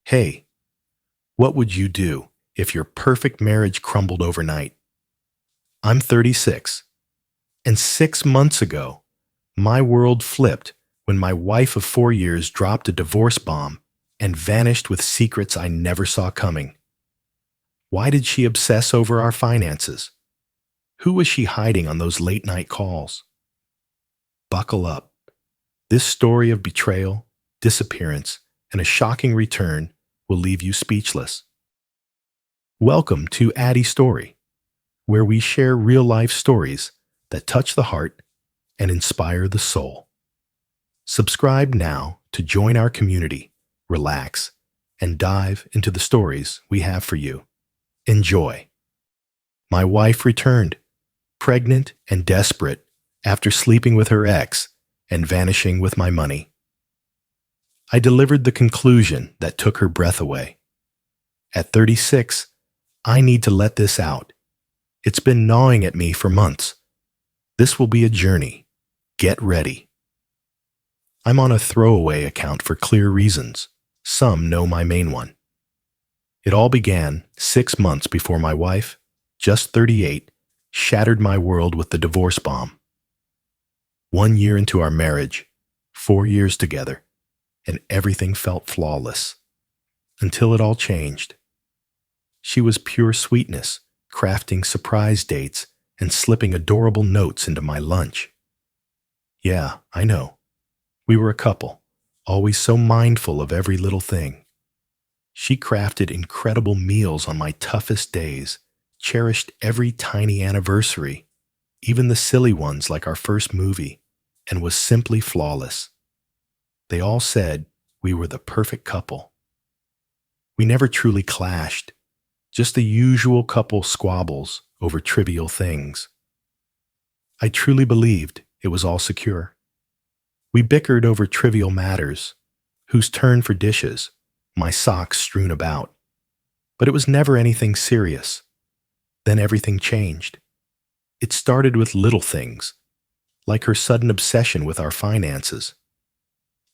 Hey, what would you do if your perfect marriage crumbled overnight? I'm 36, and 6 months ago, my world flipped when my wife of 4 years dropped a divorce bomb and vanished with secrets I never saw coming. Why did she obsess over our finances? Who was she hiding on those late night calls? Buckle up. This story of betrayal, disappearance, and a shocking return will leave you speechless. Welcome to Addy Story, where we share real-life stories that touch the heart and inspire the soul. Subscribe now to join our community, relax, and dive into the stories we have for you. Enjoy. My wife returned, pregnant and desperate, after sleeping with her ex and vanishing with my money. I delivered the conclusion that took her breath away. At 36, I need to let this out. It's been gnawing at me for months. This will be a journey. Get ready. I'm on a throwaway account for clear reasons. Some know my main one. It all began 6 months before my wife, just 38, shattered my world with the divorce bomb. 1 year into our marriage, 4 years together, and everything felt flawless. Until it all changed. She was pure sweetness, crafting surprise dates and slipping adorable notes into my lunch. Yeah, I know. We were a couple, always so mindful of every little thing. She crafted incredible meals on my toughest days, cherished every tiny anniversary, even the silly ones like our first movie, and was simply flawless. They all said we were the perfect couple. We never truly clashed, just the usual couple squabbles over trivial things. I truly believed it was all secure. We bickered over trivial matters, whose turn for dishes, my socks strewn about. But it was never anything serious. Then everything changed. It started with little things, like her sudden obsession with our finances.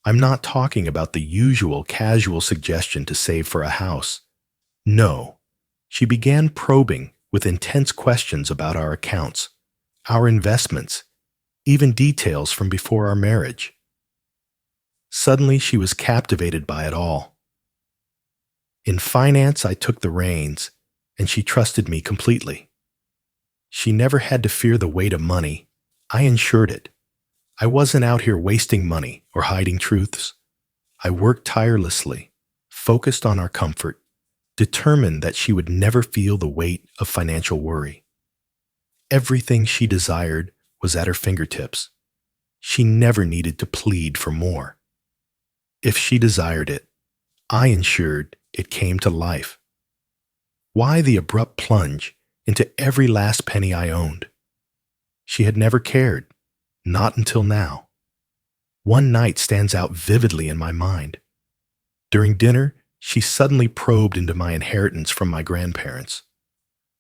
I'm not talking about the usual casual suggestion to save for a house. No, she began probing with intense questions about our accounts, our investments, even details from before our marriage. Suddenly, she was captivated by it all. In finance, I took the reins, and she trusted me completely. She never had to fear the weight of money. I insured it. I wasn't out here wasting money or hiding truths. I worked tirelessly, focused on our comfort, determined that she would never feel the weight of financial worry. Everything she desired was at her fingertips. She never needed to plead for more. If she desired it, I ensured it came to life. Why the abrupt plunge into every last penny I owned? She had never cared, not until now. One night stands out vividly in my mind. During dinner, she suddenly probed into my inheritance from my grandparents,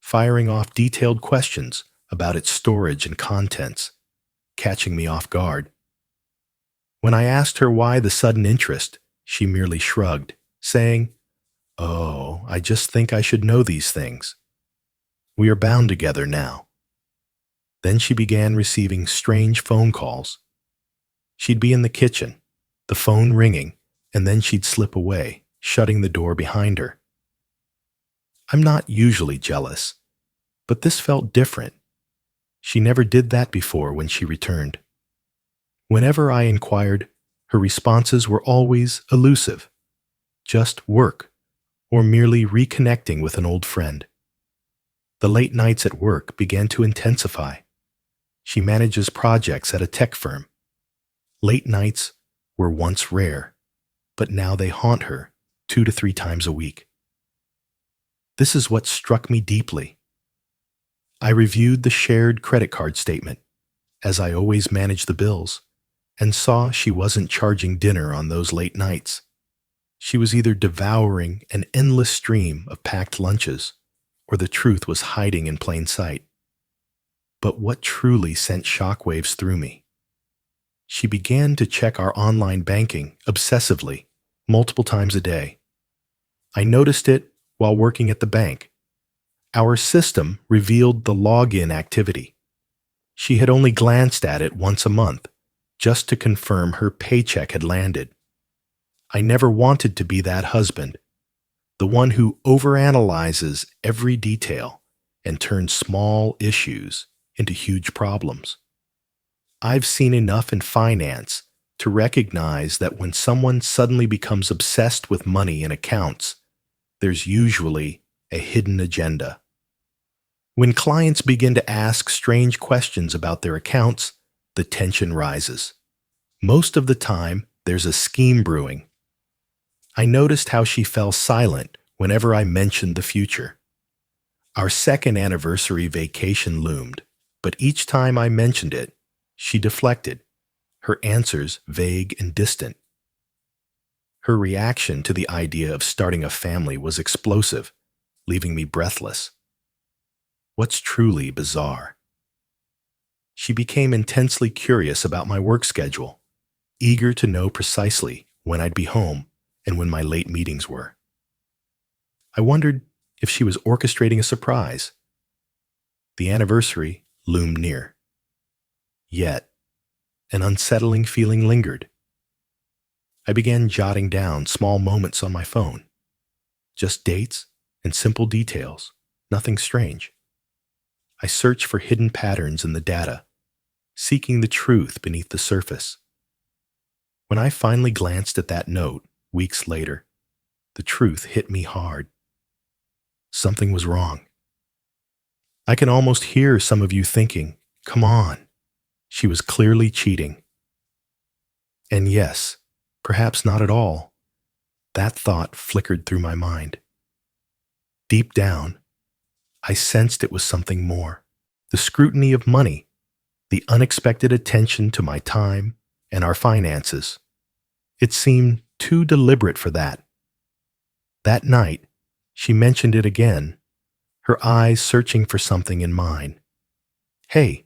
firing off detailed questions about its storage and contents, catching me off guard. When I asked her why the sudden interest, she merely shrugged, saying, "Oh, I just think I should know these things. We are bound together now." Then she began receiving strange phone calls. She'd be in the kitchen, the phone ringing, and then she'd slip away, shutting the door behind her. I'm not usually jealous, but this felt different. She never did that before when she returned. Whenever I inquired, her responses were always elusive. Just work, or merely reconnecting with an old friend. The late nights at work began to intensify. She manages projects at a tech firm. Late nights were once rare, but now they haunt her 2 to 3 times a week. This is what struck me deeply. I reviewed the shared credit card statement, as I always manage the bills, and saw she wasn't charging dinner on those late nights. She was either devouring an endless stream of packed lunches, or the truth was hiding in plain sight. But what truly sent shockwaves through me? She began to check our online banking obsessively, multiple times a day. I noticed it while working at the bank. Our system revealed the login activity. She had only glanced at it once a month, just to confirm her paycheck had landed. I never wanted to be that husband, the one who overanalyzes every detail and turns small issues into huge problems. I've seen enough in finance to recognize that when someone suddenly becomes obsessed with money and accounts, there's usually a hidden agenda. When clients begin to ask strange questions about their accounts, the tension rises. Most of the time, there's a scheme brewing. I noticed how she fell silent whenever I mentioned the future. Our second anniversary vacation loomed, but each time I mentioned it, she deflected, her answers vague and distant. Her reaction to the idea of starting a family was explosive, leaving me breathless. What's truly bizarre? She became intensely curious about my work schedule, eager to know precisely when I'd be home and when my late meetings were. I wondered if she was orchestrating a surprise. The anniversary loomed near. Yet, an unsettling feeling lingered. I began jotting down small moments on my phone. Just dates and simple details, nothing strange. I searched for hidden patterns in the data, seeking the truth beneath the surface. When I finally glanced at that note, weeks later, the truth hit me hard. Something was wrong. I can almost hear some of you thinking, come on, she was clearly cheating. And yes, perhaps not at all. That thought flickered through my mind. Deep down, I sensed it was something more. The scrutiny of money, the unexpected attention to my time and our finances. It seemed too deliberate for that. That night, she mentioned it again, her eyes searching for something in mine. Hey,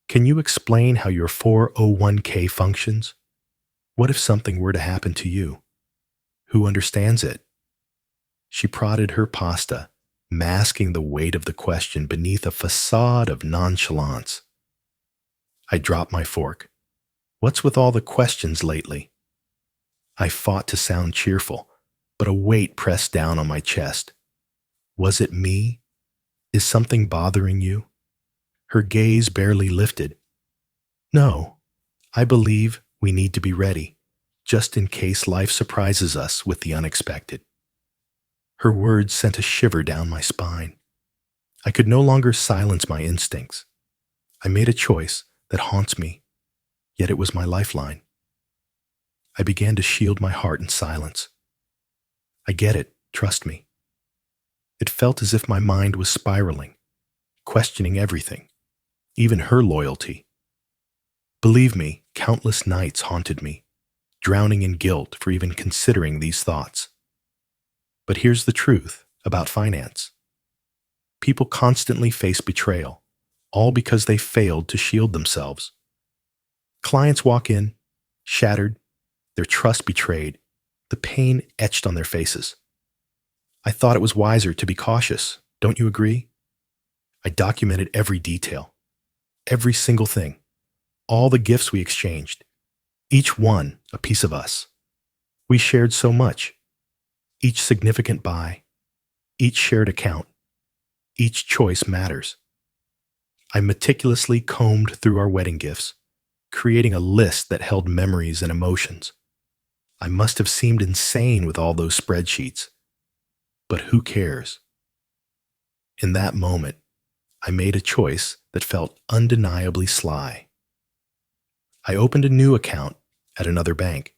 can you explain how your 401k functions? What if something were to happen to you? Who understands it? She prodded her pasta, masking the weight of the question beneath a facade of nonchalance. I dropped my fork. What's with all the questions lately? I fought to sound cheerful, but a weight pressed down on my chest. Was it me? Is something bothering you? Her gaze barely lifted. No, I believe we need to be ready, just in case life surprises us with the unexpected. Her words sent a shiver down my spine. I could no longer silence my instincts. I made a choice that haunts me, yet it was my lifeline. I began to shield my heart in silence. I get it, trust me. It felt as if my mind was spiraling, questioning everything, even her loyalty. Believe me, countless nights haunted me, drowning in guilt for even considering these thoughts. But here's the truth about finance. People constantly face betrayal, all because they failed to shield themselves. Clients walk in, shattered, their trust betrayed, the pain etched on their faces. I thought it was wiser to be cautious, don't you agree? I documented every detail, every single thing, all the gifts we exchanged, each one a piece of us. We shared so much. Each significant buy, each shared account, each choice matters. I meticulously combed through our wedding gifts, creating a list that held memories and emotions. I must have seemed insane with all those spreadsheets. But who cares? In that moment, I made a choice that felt undeniably sly. I opened a new account at another bank.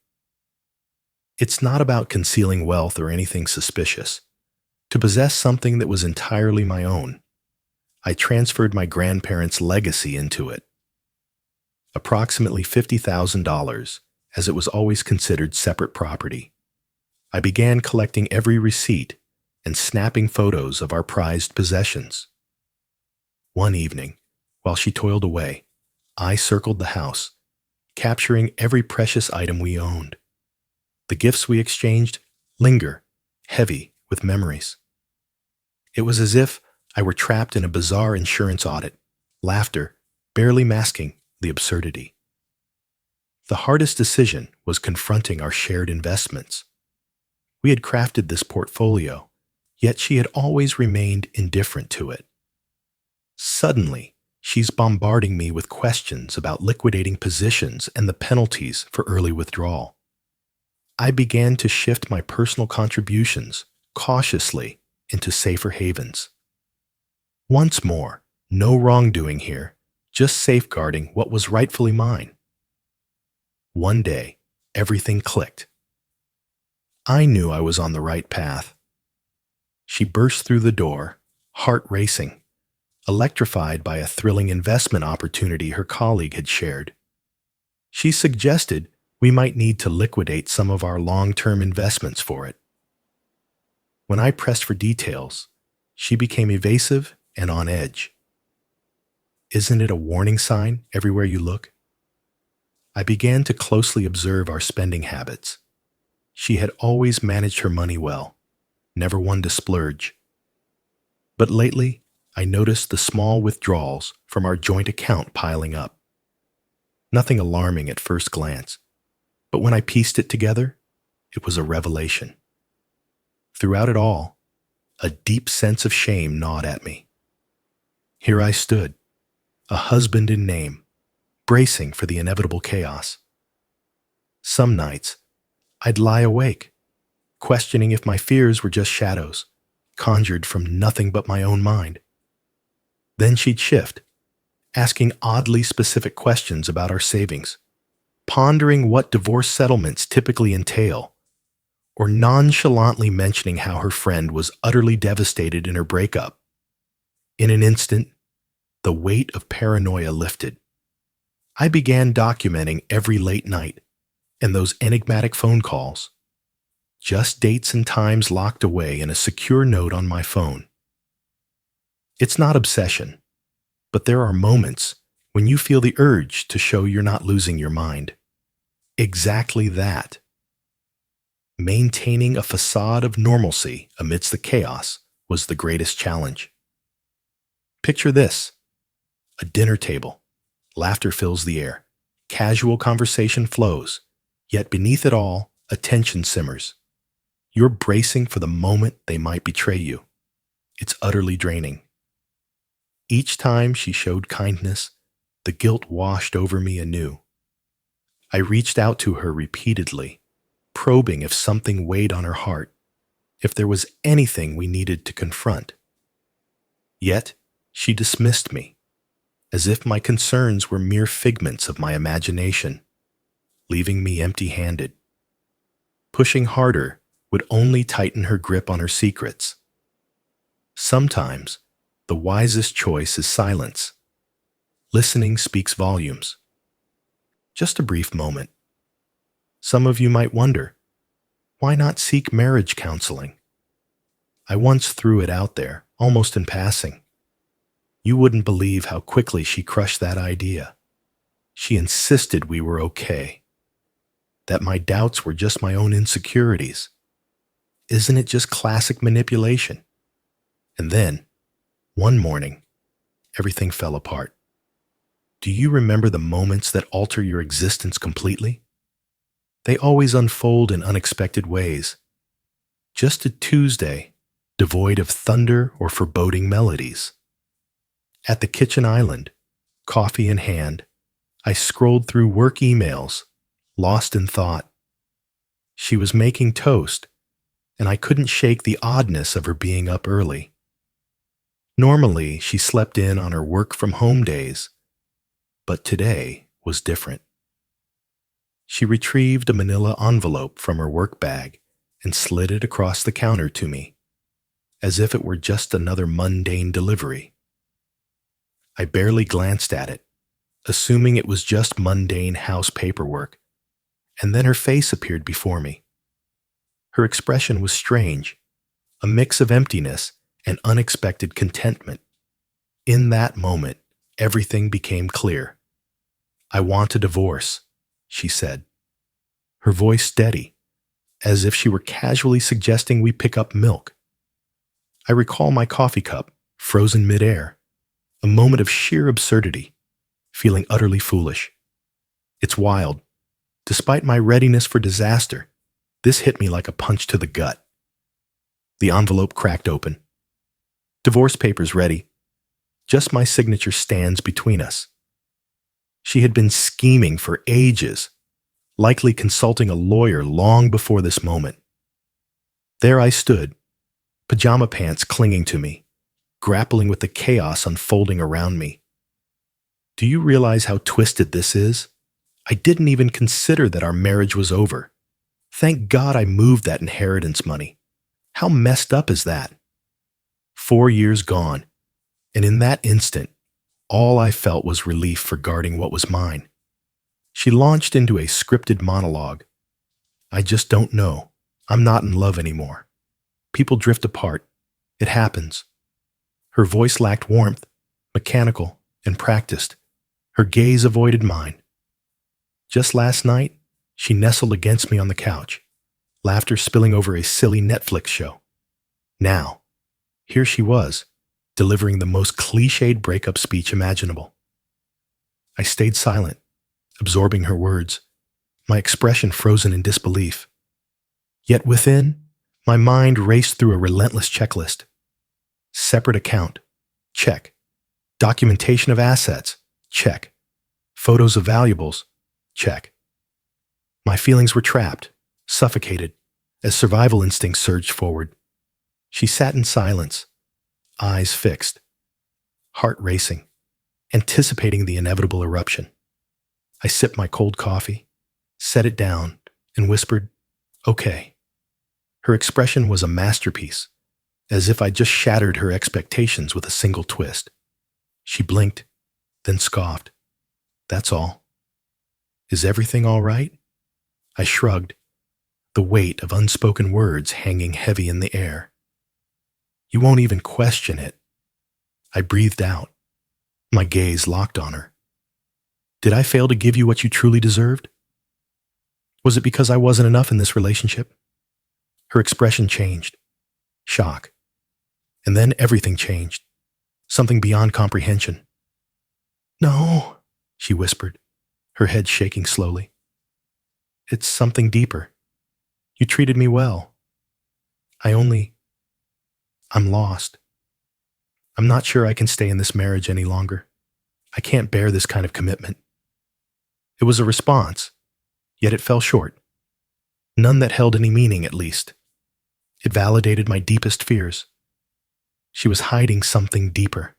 It's not about concealing wealth or anything suspicious. To possess something that was entirely my own, I transferred my grandparents' legacy into it. Approximately $50,000, as it was always considered separate property. I began collecting every receipt and snapping photos of our prized possessions. One evening, while she toiled away, I circled the house, capturing every precious item we owned. The gifts we exchanged linger, heavy with memories. It was as if I were trapped in a bizarre insurance audit, laughter barely masking the absurdity. The hardest decision was confronting our shared investments. We had crafted this portfolio, yet she had always remained indifferent to it. Suddenly, she's bombarding me with questions about liquidating positions and the penalties for early withdrawal. I began to shift my personal contributions cautiously into safer havens. Once more, no wrongdoing here, just safeguarding what was rightfully mine. One day, everything clicked. I knew I was on the right path. She burst through the door, heart racing, electrified by a thrilling investment opportunity her colleague had shared. She suggested we might need to liquidate some of our long-term investments for it. When I pressed for details, she became evasive and on edge. Isn't it a warning sign everywhere you look? I began to closely observe our spending habits. She had always managed her money well, never one to splurge. But lately, I noticed the small withdrawals from our joint account piling up. Nothing alarming at first glance, but when I pieced it together, it was a revelation. Throughout it all, a deep sense of shame gnawed at me. Here I stood, a husband in name, bracing for the inevitable chaos. Some nights, I'd lie awake, questioning if my fears were just shadows, conjured from nothing but my own mind. Then she'd shift, asking oddly specific questions about our savings, pondering what divorce settlements typically entail, or nonchalantly mentioning how her friend was utterly devastated in her breakup. In an instant, the weight of paranoia lifted. I began documenting every late night and those enigmatic phone calls, just dates and times locked away in a secure note on my phone. It's not obsession, but there are moments when you feel the urge to show you're not losing your mind. Exactly that. Maintaining a facade of normalcy amidst the chaos was the greatest challenge. Picture this: a dinner table. Laughter fills the air. Casual conversation flows, yet beneath it all, a tension simmers. You're bracing for the moment they might betray you. It's utterly draining. Each time she showed kindness, the guilt washed over me anew. I reached out to her repeatedly, probing if something weighed on her heart, if there was anything we needed to confront. Yet, she dismissed me, as if my concerns were mere figments of my imagination, leaving me empty-handed. Pushing harder would only tighten her grip on her secrets. Sometimes, the wisest choice is silence. Listening speaks volumes. Just a brief moment. Some of you might wonder, why not seek marriage counseling? I once threw it out there, almost in passing. You wouldn't believe how quickly she crushed that idea. She insisted we were okay, that my doubts were just my own insecurities. Isn't it just classic manipulation? And then, one morning, everything fell apart. Do you remember the moments that alter your existence completely? They always unfold in unexpected ways. Just a Tuesday, devoid of thunder or foreboding melodies. At the kitchen island, coffee in hand, I scrolled through work emails, lost in thought. She was making toast, and I couldn't shake the oddness of her being up early. Normally, she slept in on her work-from-home days, but today was different. She retrieved a manila envelope from her work bag and slid it across the counter to me, as if it were just another mundane delivery. I barely glanced at it, assuming it was just mundane house paperwork, and then her face appeared before me. Her expression was strange, a mix of emptiness and unexpected contentment. In that moment, everything became clear. "I want a divorce," she said, her voice steady, as if she were casually suggesting we pick up milk. I recall my coffee cup, frozen midair, a moment of sheer absurdity, feeling utterly foolish. It's wild. Despite my readiness for disaster, this hit me like a punch to the gut. The envelope cracked open. Divorce papers ready. Just my signature stands between us. She had been scheming for ages, likely consulting a lawyer long before this moment. There I stood, pajama pants clinging to me, grappling with the chaos unfolding around me. Do you realize how twisted this is? I didn't even consider that our marriage was over. Thank God I moved that inheritance money. How messed up is that? 4 years gone, and in that instant, all I felt was relief for guarding what was mine. She launched into a scripted monologue. I just don't know. I'm not in love anymore. People drift apart. It happens. Her voice lacked warmth, mechanical, and practiced. Her gaze avoided mine. Just last night, she nestled against me on the couch, laughter spilling over a silly Netflix show. Now, here she was, delivering the most cliched breakup speech imaginable. I stayed silent, absorbing her words, my expression frozen in disbelief. Yet within, my mind raced through a relentless checklist. Separate account, check. Documentation of assets, check. Photos of valuables, check. My feelings were trapped, suffocated, as survival instincts surged forward. She sat in silence, eyes fixed, heart racing, anticipating the inevitable eruption. I sipped my cold coffee, set it down, and whispered, "Okay." Her expression was a masterpiece, as if I just shattered her expectations with a single twist. She blinked, then scoffed. "That's all." "Is everything all right?" I shrugged, the weight of unspoken words hanging heavy in the air. "You won't even question it." I breathed out, my gaze locked on her. "Did I fail to give you what you truly deserved? Was it because I wasn't enough in this relationship?" Her expression changed. Shock. And then everything changed. Something beyond comprehension. "No," she whispered, her head shaking slowly. "It's something deeper. You treated me well. I'm lost. I'm not sure I can stay in this marriage any longer. I can't bear this kind of commitment." It was a response, yet it fell short. None that held any meaning, at least. It validated my deepest fears. She was hiding something deeper.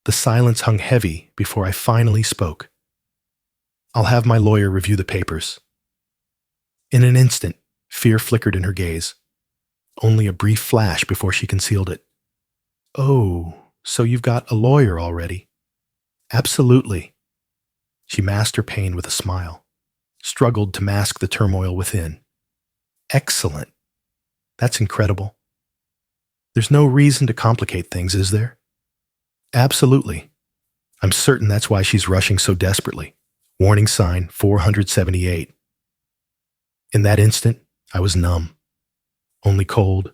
The silence hung heavy before I finally spoke. "I'll have my lawyer review the papers." In an instant, fear flickered in her gaze. Only a brief flash before she concealed it. "Oh, so you've got a lawyer already?" "Absolutely." She masked her pain with a smile, struggled to mask the turmoil within. "Excellent. That's incredible. There's no reason to complicate things, is there?" "Absolutely. I'm certain that's why she's rushing so desperately. Warning sign 478. In that instant, I was numb, only cold,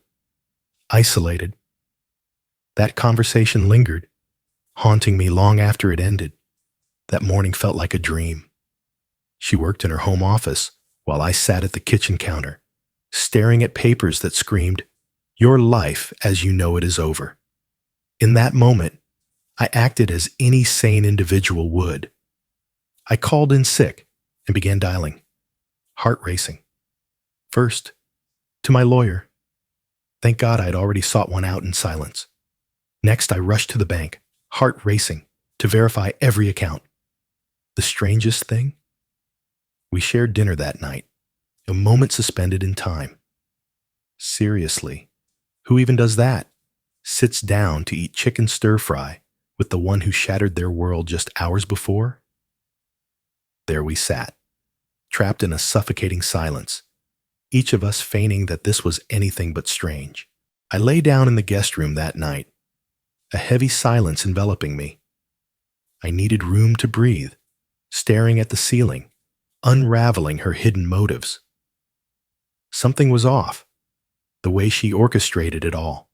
isolated. That conversation lingered, haunting me long after it ended. That morning felt like a dream. She worked in her home office while I sat at the kitchen counter, staring at papers that screamed, "Your life as you know it is over." In that moment, I acted as any sane individual would. I called in sick and began dialing, heart racing. First, to my lawyer. Thank God I had already sought one out in silence. Next, I rushed to the bank, heart racing, to verify every account. The strangest thing? We shared dinner that night, a moment suspended in time. Seriously, who even does that? Sits down to eat chicken stir-fry with the one who shattered their world just hours before? There we sat, trapped in a suffocating silence, each of us feigning that this was anything but strange. I lay down in the guest room that night, a heavy silence enveloping me. I needed room to breathe, staring at the ceiling, unraveling her hidden motives. Something was off, the way she orchestrated it all.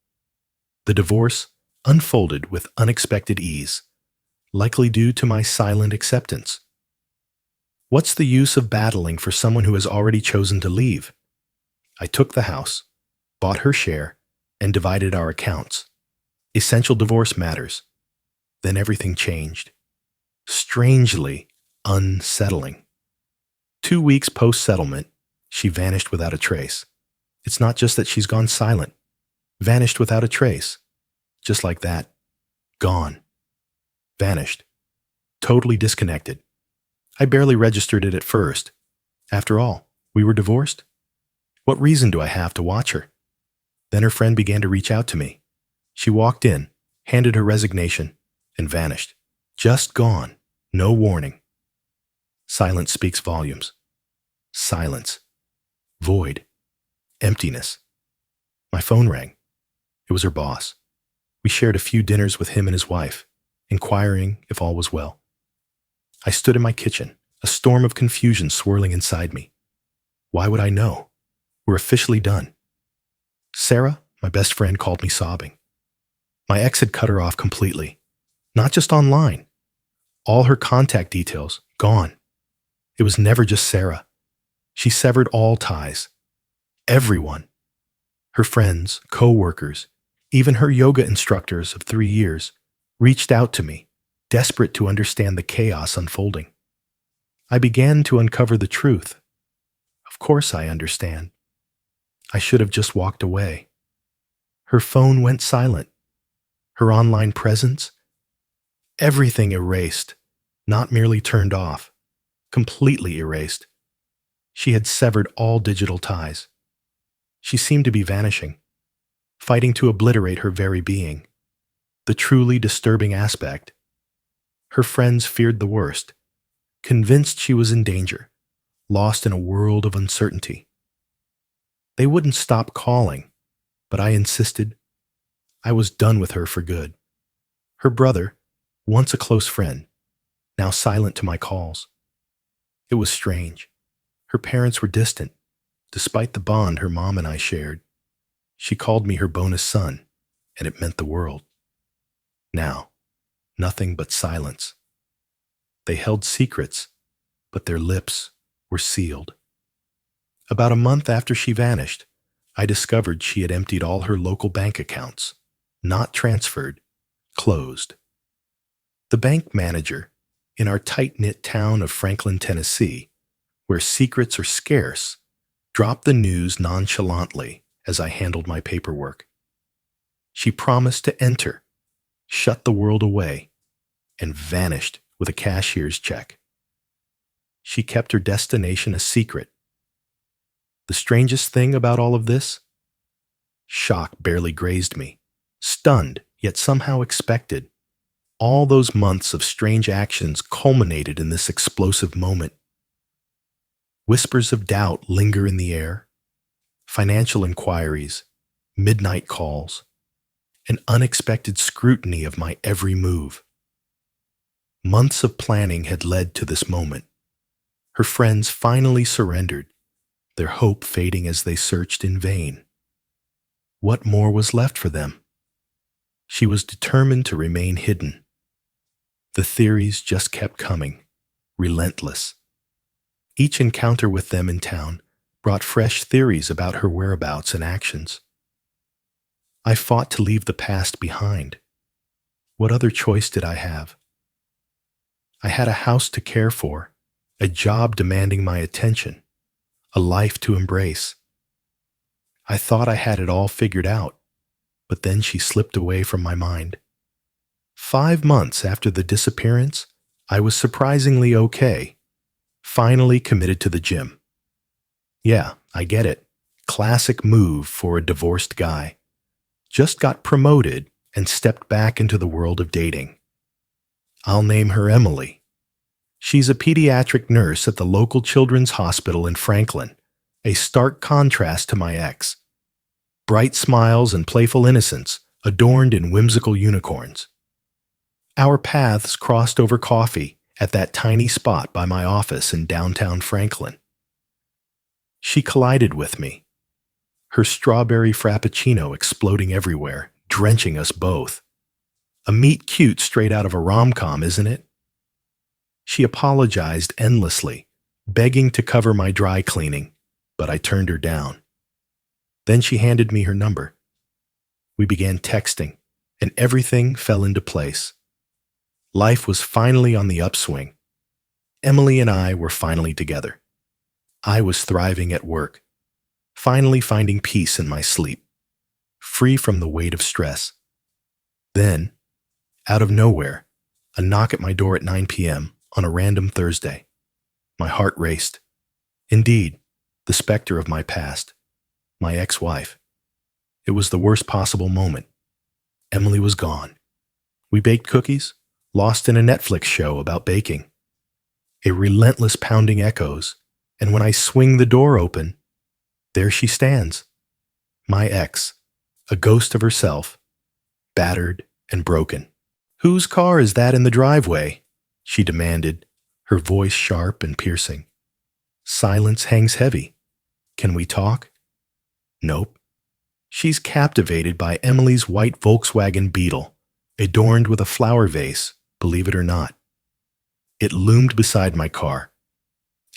The divorce unfolded with unexpected ease, likely due to my silent acceptance. What's the use of battling for someone who has already chosen to leave? I took the house, bought her share, and divided our accounts. Essential divorce matters. Then everything changed. Strangely unsettling. 2 weeks post-settlement, she vanished without a trace. It's not just that she's gone silent. Vanished without a trace. Just like that. Gone. Vanished. Totally disconnected. I barely registered it at first. After all, we were divorced. What reason do I have to watch her? Then her friend began to reach out to me. She walked in, handed her resignation, and vanished. Just gone. No warning. Silence speaks volumes. Silence. Void. Emptiness. My phone rang. It was her boss. We shared a few dinners with him and his wife, inquiring if all was well. I stood in my kitchen, a storm of confusion swirling inside me. Why would I know? We're officially done. Sarah, my best friend, called me sobbing. My ex had cut her off completely. Not just online. All her contact details gone. It was never just Sarah. She severed all ties. Everyone. Her friends, co-workers, even her yoga instructors of 3 years, reached out to me, desperate to understand the chaos unfolding. I began to uncover the truth. Of course I understand. I should have just walked away. Her phone went silent. Her online presence, everything erased, not merely turned off, completely erased. She had severed all digital ties. She seemed to be vanishing, fighting to obliterate her very being. The truly disturbing aspect. Her friends feared the worst, convinced she was in danger, lost in a world of uncertainty. They wouldn't stop calling, but I insisted. I was done with her for good. Her brother, once a close friend, now silent to my calls. It was strange. Her parents were distant, despite the bond her mom and I shared. She called me her bonus son, and it meant the world. Now, nothing but silence. They held secrets, but their lips were sealed. About a month after she vanished, I discovered she had emptied all her local bank accounts, not transferred, closed. The bank manager, in our tight-knit town of Franklin, Tennessee, where secrets are scarce, dropped the news nonchalantly as I handled my paperwork. She promised to enter, shut the world away, and vanished with a cashier's check. She kept her destination a secret. The strangest thing about all of this? Shock barely grazed me. Stunned, yet somehow expected. All those months of strange actions culminated in this explosive moment. Whispers of doubt linger in the air. Financial inquiries, midnight calls, an unexpected scrutiny of my every move. Months of planning had led to this moment. Her friends finally surrendered, their hope fading as they searched in vain. What more was left for them? She was determined to remain hidden. The theories just kept coming, relentless. Each encounter with them in town brought fresh theories about her whereabouts and actions. I fought to leave the past behind. What other choice did I have? I had a house to care for, a job demanding my attention, a life to embrace. I thought I had it all figured out, but then she slipped away from my mind. 5 months after the disappearance, I was surprisingly okay, finally committed to the gym. Yeah, I get it. Classic move for a divorced guy. Just got promoted and stepped back into the world of dating. I'll name her Emily. She's a pediatric nurse at the local children's hospital in Franklin, a stark contrast to my ex. Bright smiles and playful innocence, adorned in whimsical unicorns. Our paths crossed over coffee at that tiny spot by my office in downtown Franklin. She collided with me, her strawberry frappuccino exploding everywhere, drenching us both. A meet cute straight out of a rom-com, isn't it? She apologized endlessly, begging to cover my dry cleaning, but I turned her down. Then she handed me her number. We began texting, and everything fell into place. Life was finally on the upswing. Emily and I were finally together. I was thriving at work, finally finding peace in my sleep, free from the weight of stress. Then, out of nowhere, a knock at my door at 9 p.m. on a random Thursday. My heart raced. Indeed, the specter of my past, my ex-wife. It was the worst possible moment. Emily was gone. We baked cookies, lost in a Netflix show about baking. A relentless pounding echoes, and when I swing the door open, there she stands. My ex, a ghost of herself, battered and broken. "Whose car is that in the driveway?" she demanded, her voice sharp and piercing. Silence hangs heavy. Can we talk? Nope. She's captivated by Emily's white Volkswagen Beetle, adorned with a flower vase, believe it or not. It loomed beside my car.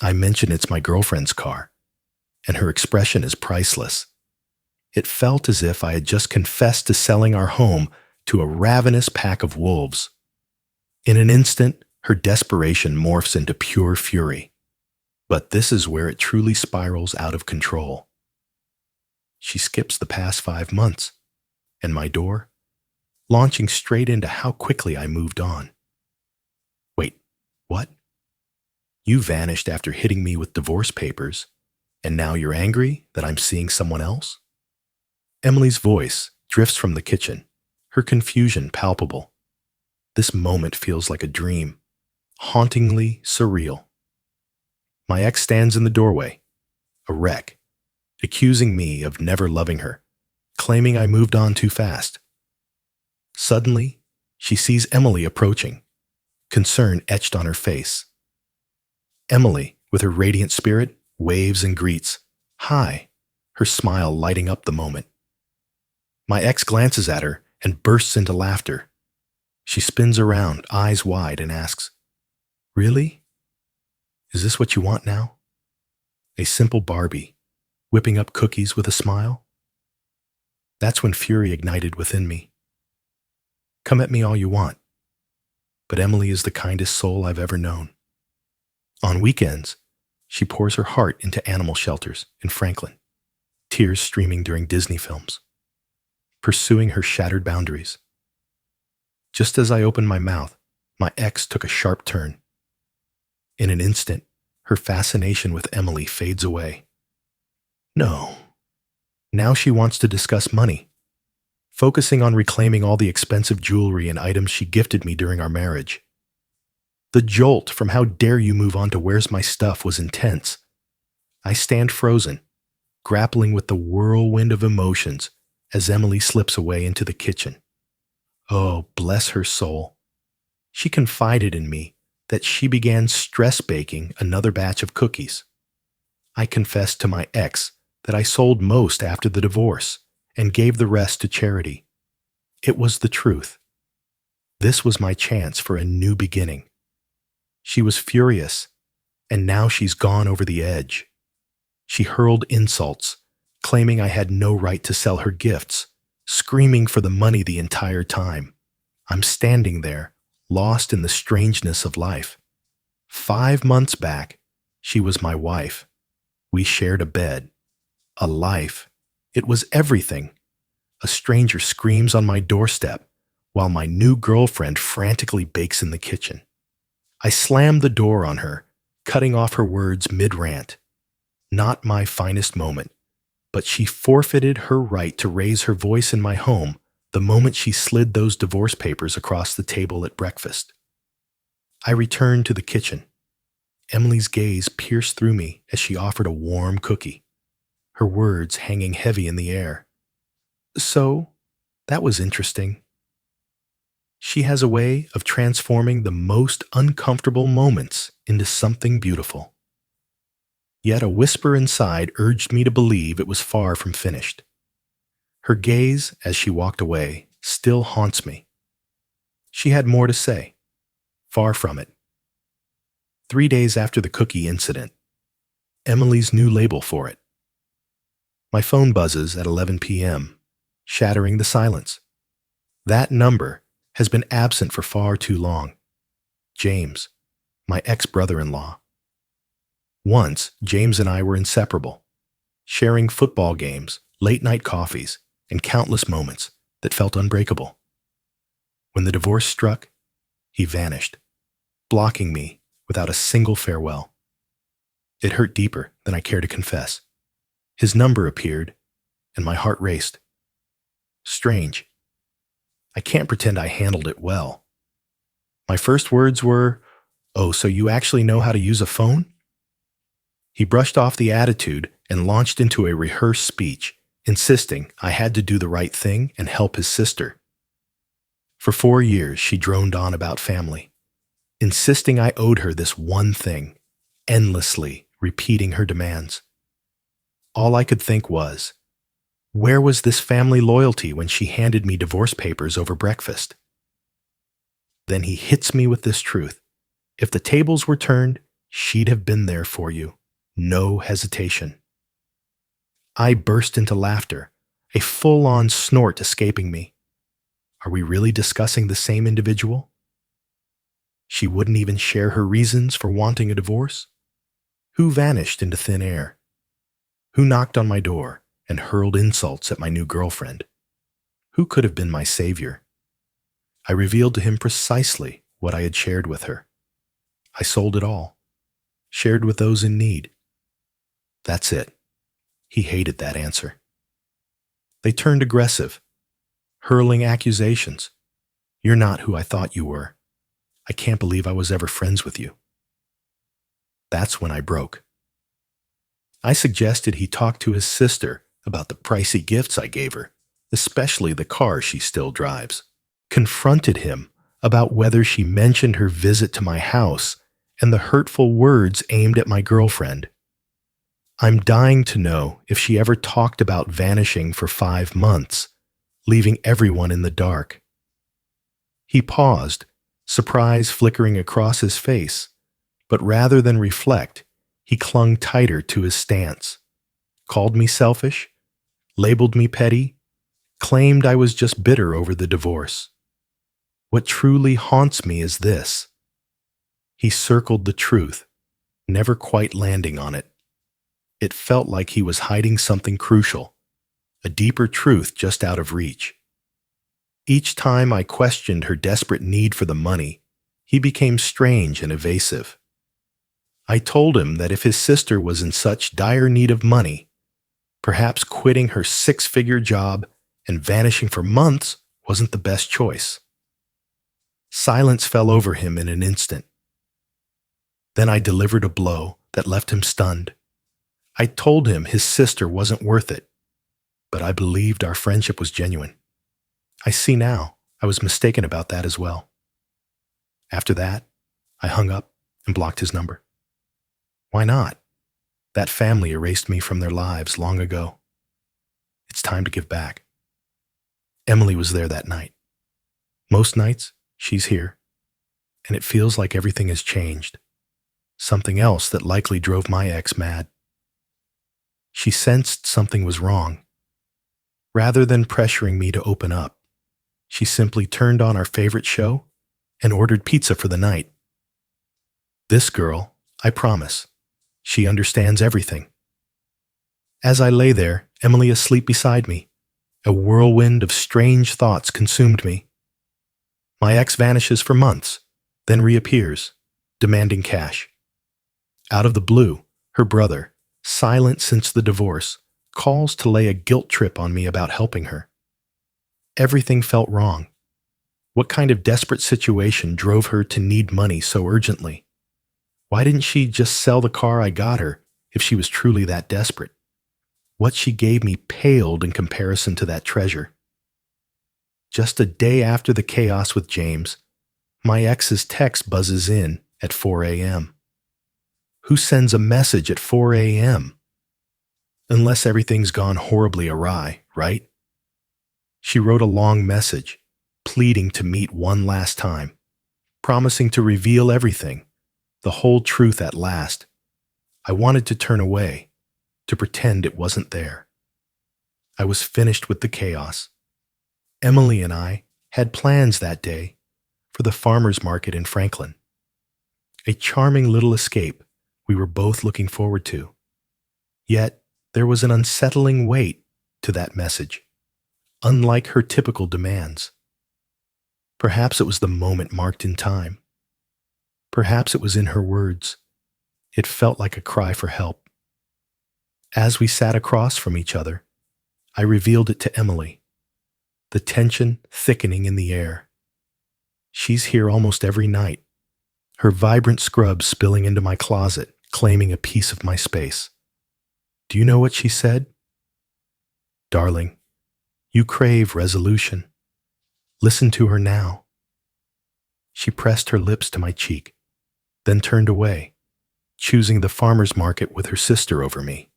I mention it's my girlfriend's car, and her expression is priceless. It felt as if I had just confessed to selling our home to a ravenous pack of wolves. In an instant, her desperation morphs into pure fury. But this is where it truly spirals out of control. She skips the past 5 months, and my door, launching straight into how quickly I moved on. Wait, what? You vanished after hitting me with divorce papers, and now you're angry that I'm seeing someone else? Emily's voice drifts from the kitchen, her confusion palpable. This moment feels like a dream, hauntingly surreal. My ex stands in the doorway, a wreck, accusing me of never loving her, claiming I moved on too fast. Suddenly, she sees Emily approaching, concern etched on her face. Emily, with her radiant spirit, waves and greets, "Hi," her smile lighting up the moment. My ex glances at her and bursts into laughter. She spins around, eyes wide, and asks, "Really? Is this what you want now?" A simple Barbie, whipping up cookies with a smile? That's when fury ignited within me. Come at me all you want, but Emily is the kindest soul I've ever known. On weekends, she pours her heart into animal shelters in Franklin, tears streaming during Disney films, pursuing her shattered boundaries. Just as I opened my mouth, my ex took a sharp turn. In an instant, her fascination with Emily fades away. No. Now she wants to discuss money, focusing on reclaiming all the expensive jewelry and items she gifted me during our marriage. The jolt from "how dare you move on to where's my stuff" was intense. I stand frozen, grappling with the whirlwind of emotions as Emily slips away into the kitchen. Oh, bless her soul. She confided in me that she began stress baking another batch of cookies. I confessed to my ex that I sold most after the divorce and gave the rest to charity. It was the truth. This was my chance for a new beginning. She was furious, and now she's gone over the edge. She hurled insults, claiming I had no right to sell her gifts, screaming for the money the entire time. I'm standing there, lost in the strangeness of life. 5 months back, she was my wife. We shared a bed, a life. It was everything. A stranger screams on my doorstep, while my new girlfriend frantically bakes in the kitchen. I slammed the door on her, cutting off her words mid-rant. Not my finest moment, but she forfeited her right to raise her voice in my home the moment she slid those divorce papers across the table at breakfast. I returned to the kitchen. Emily's gaze pierced through me as she offered a warm cookie, her words hanging heavy in the air. "So, that was interesting." She has a way of transforming the most uncomfortable moments into something beautiful. Yet a whisper inside urged me to believe it was far from finished. Her gaze, as she walked away, still haunts me. She had more to say. Far from it. 3 days after the cookie incident, Emily's new label for it. My phone buzzes at 11 p.m., shattering the silence. That number has been absent for far too long. James, my ex-brother-in-law. Once, James and I were inseparable, sharing football games, late-night coffees, and countless moments that felt unbreakable. When the divorce struck, he vanished, blocking me without a single farewell. It hurt deeper than I care to confess. His number appeared, and my heart raced. Strange. I can't pretend I handled it well. My first words were, "Oh, so you actually know how to use a phone?" He brushed off the attitude and launched into a rehearsed speech, insisting I had to do the right thing and help his sister. For 4 years, she droned on about family, insisting I owed her this one thing, endlessly repeating her demands. All I could think was, where was this family loyalty when she handed me divorce papers over breakfast? Then he hits me with this truth. If the tables were turned, she'd have been there for you. No hesitation. I burst into laughter, a full-on snort escaping me. Are we really discussing the same individual? She wouldn't even share her reasons for wanting a divorce? Who vanished into thin air? Who knocked on my door and hurled insults at my new girlfriend? Who could have been my savior? I revealed to him precisely what I had shared with her. I sold it all, shared with those in need. That's it. He hated that answer. They turned aggressive, hurling accusations. You're not who I thought you were. I can't believe I was ever friends with you. That's when I broke. I suggested he talk to his sister about the pricey gifts I gave her, especially the car she still drives. Confronted him about whether she mentioned her visit to my house and the hurtful words aimed at my girlfriend. I'm dying to know if she ever talked about vanishing for 5 months, leaving everyone in the dark. He paused, surprise flickering across his face, but rather than reflect, he clung tighter to his stance, called me selfish, labeled me petty, claimed I was just bitter over the divorce. What truly haunts me is this. He circled the truth, never quite landing on it. It felt like he was hiding something crucial, a deeper truth just out of reach. Each time I questioned her desperate need for the money, he became strange and evasive. I told him that if his sister was in such dire need of money, perhaps quitting her 6-figure job and vanishing for months wasn't the best choice. Silence fell over him in an instant. Then I delivered a blow that left him stunned. I told him his sister wasn't worth it, but I believed our friendship was genuine. I see now I was mistaken about that as well. After that, I hung up and blocked his number. Why not? That family erased me from their lives long ago. It's time to give back. Emily was there that night. Most nights, she's here, and it feels like everything has changed. Something else that likely drove my ex mad. She sensed something was wrong. Rather than pressuring me to open up, she simply turned on our favorite show and ordered pizza for the night. This girl, I promise, she understands everything. As I lay there, Emily asleep beside me, a whirlwind of strange thoughts consumed me. My ex vanishes for months, then reappears, demanding cash. Out of the blue, her brother, silent since the divorce, calls to lay a guilt trip on me about helping her. Everything felt wrong. What kind of desperate situation drove her to need money so urgently? Why didn't she just sell the car I got her if she was truly that desperate? What she gave me paled in comparison to that treasure. Just a day after the chaos with James, my ex's text buzzes in at 4 a.m. Who sends a message at 4 a.m.? Unless everything's gone horribly awry, right? She wrote a long message, pleading to meet one last time, promising to reveal everything, the whole truth at last. I wanted to turn away, to pretend it wasn't there. I was finished with the chaos. Emily and I had plans that day for the farmer's market in Franklin. A charming little escape we were both looking forward to. Yet there was an unsettling weight to that message, unlike her typical demands. Perhaps it was the moment marked in time. Perhaps it was in her words. It felt like a cry for help. As we sat across from each other, I revealed it to Emily, the tension thickening in the air. She's here almost every night, her vibrant scrub spilling into my closet, claiming a piece of my space. Do you know what she said? Darling, you crave resolution. Listen to her now. She pressed her lips to my cheek, then turned away, choosing the farmer's market with her sister over me.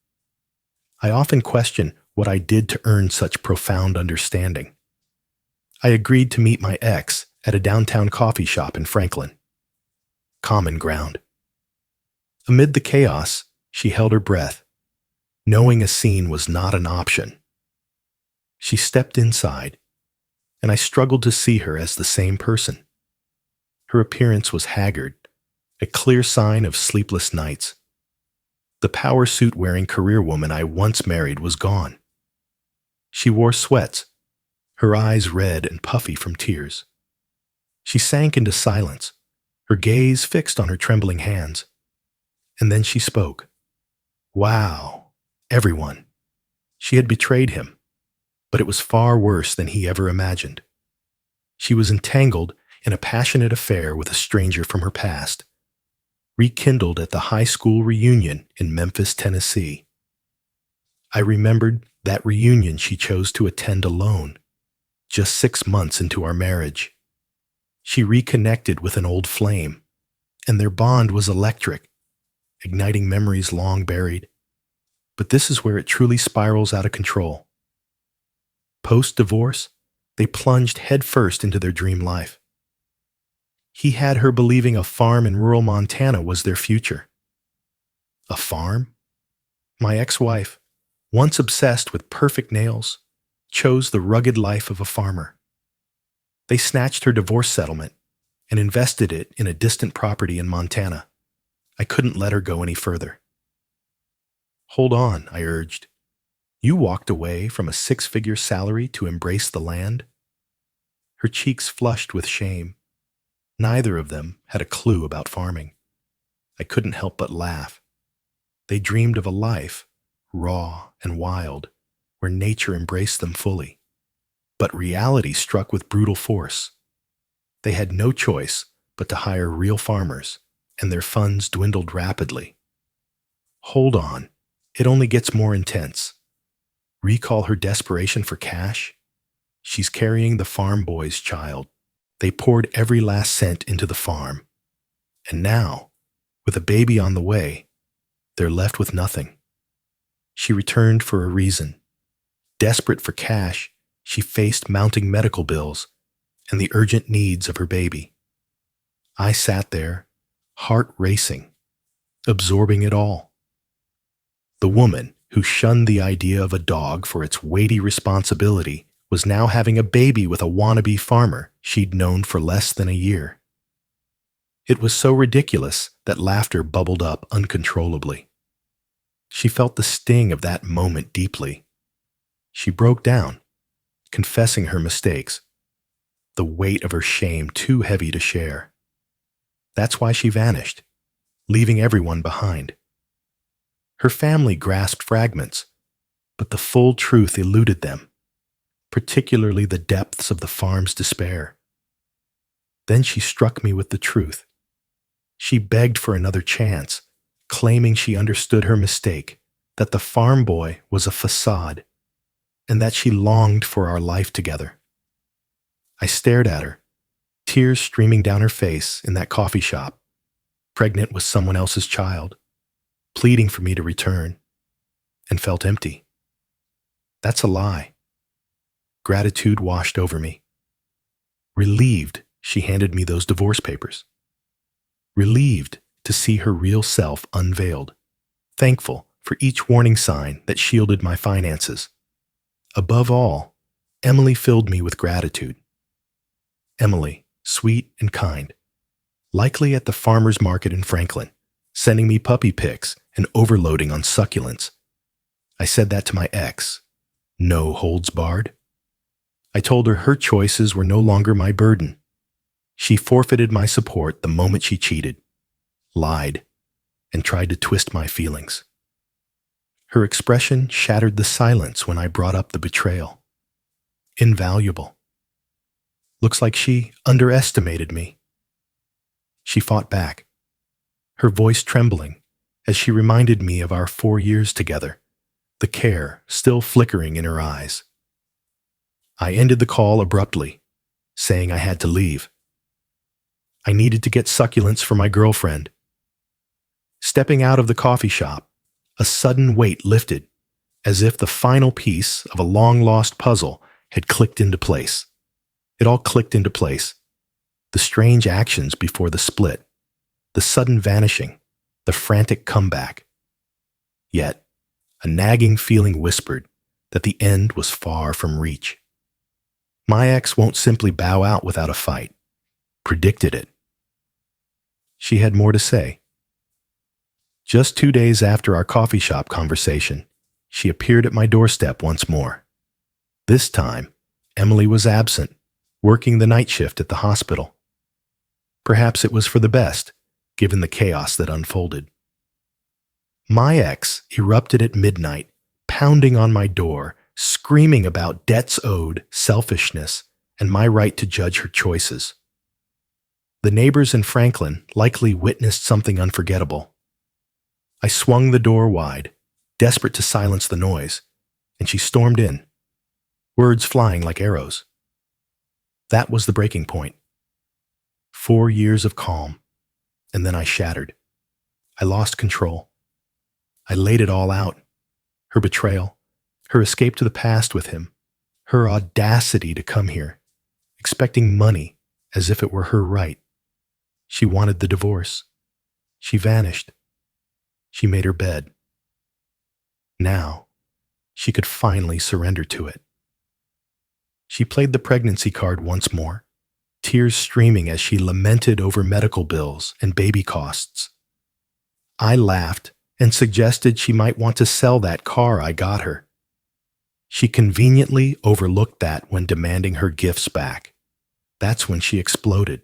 I often question what I did to earn such profound understanding. I agreed to meet my ex at a downtown coffee shop in Franklin. Common ground. Amid the chaos, she held her breath, knowing a scene was not an option. She stepped inside, and I struggled to see her as the same person. Her appearance was haggard, a clear sign of sleepless nights. The power suit-wearing career woman I once married was gone. She wore sweats, her eyes red and puffy from tears. She sank into silence, her gaze fixed on her trembling hands. And then she spoke. Wow, everyone. She had betrayed him, but it was far worse than he ever imagined. She was entangled in a passionate affair with a stranger from her past, rekindled at the high school reunion in Memphis, Tennessee. I remembered that reunion she chose to attend alone, just 6 months into our marriage. She reconnected with an old flame, and their bond was electric, igniting memories long buried. But this is where it truly spirals out of control. Post-divorce, they plunged headfirst into their dream life. He had her believing a farm in rural Montana was their future. A farm? My ex-wife, once obsessed with perfect nails, chose the rugged life of a farmer. They snatched her divorce settlement and invested it in a distant property in Montana. I couldn't let her go any further. Hold on, I urged. You walked away from a 6-figure salary to embrace the land? Her cheeks flushed with shame. Neither of them had a clue about farming. I couldn't help but laugh. They dreamed of a life, raw and wild, where nature embraced them fully. But reality struck with brutal force. They had no choice but to hire real farmers, and their funds dwindled rapidly. Hold on, it only gets more intense. Recall her desperation for cash? She's carrying the farm boy's child. They poured every last cent into the farm. And now, with a baby on the way, they're left with nothing. She returned for a reason. Desperate for cash, she faced mounting medical bills and the urgent needs of her baby. I sat there, heart racing, absorbing it all. The woman who shunned the idea of a dog for its weighty responsibility was now having a baby with a wannabe farmer she'd known for less than a year. It was so ridiculous that laughter bubbled up uncontrollably. She felt the sting of that moment deeply. She broke down, confessing her mistakes, the weight of her shame too heavy to share. That's why she vanished, leaving everyone behind. Her family grasped fragments, but the full truth eluded them, particularly the depths of the farm's despair. Then she struck me with the truth. She begged for another chance, claiming she understood her mistake, that the farm boy was a facade, and that she longed for our life together. I stared at her, tears streaming down her face in that coffee shop, pregnant with someone else's child, pleading for me to return, and felt empty. That's a lie. Gratitude washed over me. Relieved she handed me those divorce papers. Relieved to see her real self unveiled. Thankful for each warning sign that shielded my finances. Above all, Emily filled me with gratitude. Emily, sweet and kind, likely at the farmer's market in Franklin, sending me puppy pics and overloading on succulents. I said that to my ex. No holds barred. I told her her choices were no longer my burden. She forfeited my support the moment she cheated, lied, and tried to twist my feelings. Her expression shattered the silence when I brought up the betrayal. Invaluable. Looks like she underestimated me. She fought back, her voice trembling as she reminded me of our 4 years together, the care still flickering in her eyes. I ended the call abruptly, saying I had to leave. I needed to get succulents for my girlfriend. Stepping out of the coffee shop, a sudden weight lifted, as if the final piece of a long-lost puzzle had clicked into place. It all clicked into place. The strange actions before the split, the sudden vanishing, the frantic comeback. Yet, a nagging feeling whispered that the end was far from reach. My ex won't simply bow out without a fight. Predicted it. She had more to say. Just 2 days after our coffee shop conversation, she appeared at my doorstep once more. This time, Emily was absent, working the night shift at the hospital. Perhaps it was for the best, given the chaos that unfolded. My ex erupted at midnight, pounding on my door, screaming about debts owed, selfishness, and my right to judge her choices. The neighbors in Franklin likely witnessed something unforgettable. I swung the door wide, desperate to silence the noise, and she stormed in, words flying like arrows. That was the breaking point. 4 years of calm, and then I shattered. I lost control. I laid it all out. Her betrayal, her escape to the past with him, her audacity to come here, expecting money as if it were her right. She wanted the divorce. She vanished. She made her bed. Now, she could finally surrender to it. She played the pregnancy card once more, tears streaming as she lamented over medical bills and baby costs. I laughed and suggested she might want to sell that car I got her. She conveniently overlooked that when demanding her gifts back. That's when she exploded.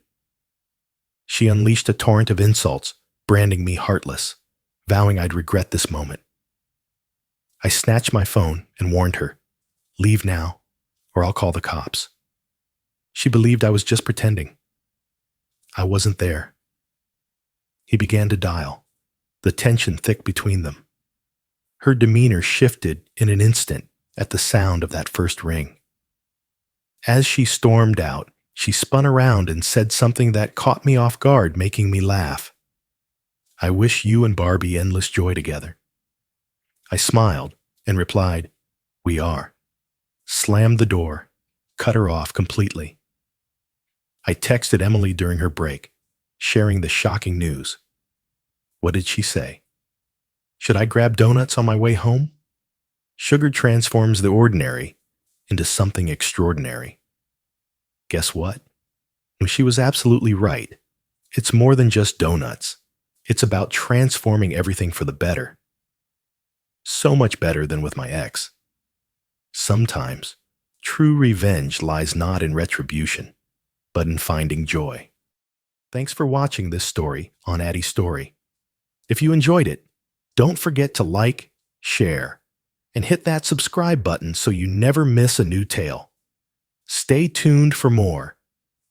She unleashed a torrent of insults, branding me heartless, vowing I'd regret this moment. I snatched my phone and warned her, "Leave now, or I'll call the cops." She believed I was just pretending. I wasn't there. He began to dial, the tension thick between them. Her demeanor shifted in an instant at the sound of that first ring. As she stormed out, she spun around and said something that caught me off guard, making me laugh. "I wish you and Barbie endless joy together." I smiled and replied, "We are." Slammed the door, cut her off completely. I texted Emily during her break, sharing the shocking news. What did she say? Should I grab donuts on my way home? Sugar transforms the ordinary into something extraordinary. Guess what? She was absolutely right. It's more than just donuts. It's about transforming everything for the better. So much better than with my ex. Sometimes, true revenge lies not in retribution, but in finding joy. Thanks for watching this story on Addy's Story. If you enjoyed it, don't forget to like, share, and hit that subscribe button so you never miss a new tale. Stay tuned for more,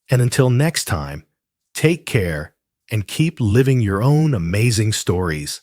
and until next time, take care and keep living your own amazing stories.